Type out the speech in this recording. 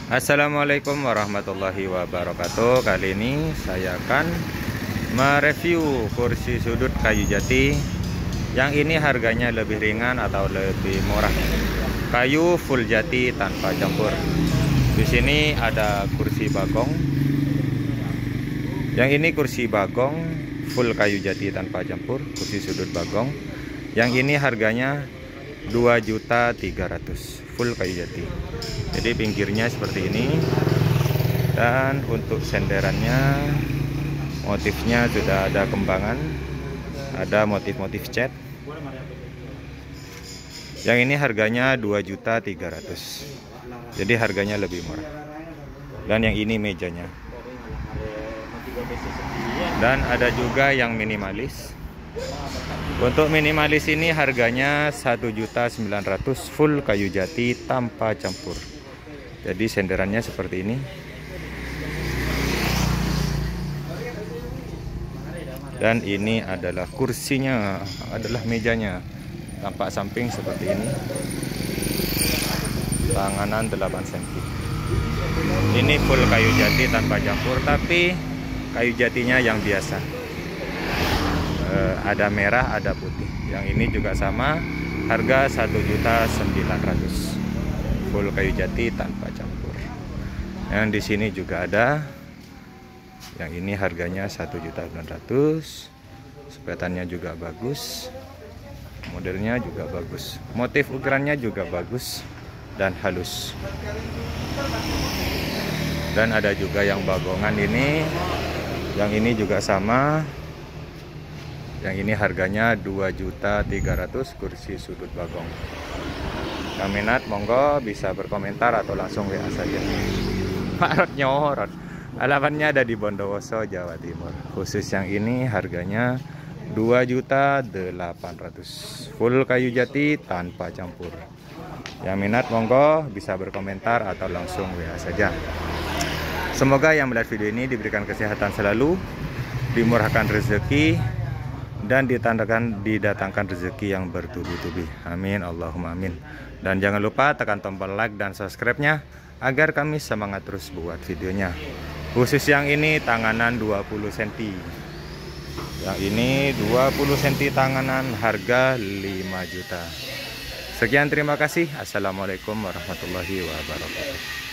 Assalamualaikum warahmatullahi wabarakatuh. Kali ini saya akan mereview kursi sudut kayu jati. Yang ini harganya lebih ringan atau lebih murah. Kayu full jati tanpa campur. Di sini ada kursi bagong. Yang ini kursi bagong full kayu jati tanpa campur, kursi sudut bagong. Yang ini harganya 2.300.000 full kayu jati. Jadi pinggirnya seperti ini, dan untuk senderannya motifnya sudah ada kembangan, ada motif-motif cat. Yang ini harganya 2.300.000, jadi harganya lebih murah. Dan yang ini mejanya, dan ada juga yang minimalis. Untuk minimalis ini harganya 1.900.000 full kayu jati tanpa campur. Jadi senderannya seperti ini. Dan ini adalah kursinya, adalah mejanya. Tampak samping seperti ini. Tanganan 8 cm. Ini full kayu jati tanpa campur, tapi kayu jatinya yang biasa. Ada merah, ada putih. Yang ini juga sama, harga 1.900.000 full kayu jati tanpa campur. Yang di sini juga ada. Yang ini harganya 1.900.000. Sepetannya juga bagus, modelnya juga bagus, motif ukirannya juga bagus dan halus. Dan ada juga yang bagongan ini. Yang ini juga sama. Yang ini harganya 2.300.000 kursi sudut bagong. Yang minat monggo bisa berkomentar atau langsung WA saja. Pak nyorot. Alamatnya ada di Bondowoso, Jawa Timur. Khusus yang ini harganya 2.800.000 full kayu jati tanpa campur. Yang minat monggo bisa berkomentar atau langsung WA saja. Semoga yang melihat video ini diberikan kesehatan selalu, dimurahkan rezeki, dan didatangkan rezeki yang bertubi-tubi. Amin, Allahumma amin. Dan jangan lupa tekan tombol like dan subscribe-nya agar kami semangat terus buat videonya. Khusus yang ini tanganan 20 cm. Yang ini 20 cm tanganan, harga 5 juta. Sekian, terima kasih. Assalamualaikum warahmatullahi wabarakatuh.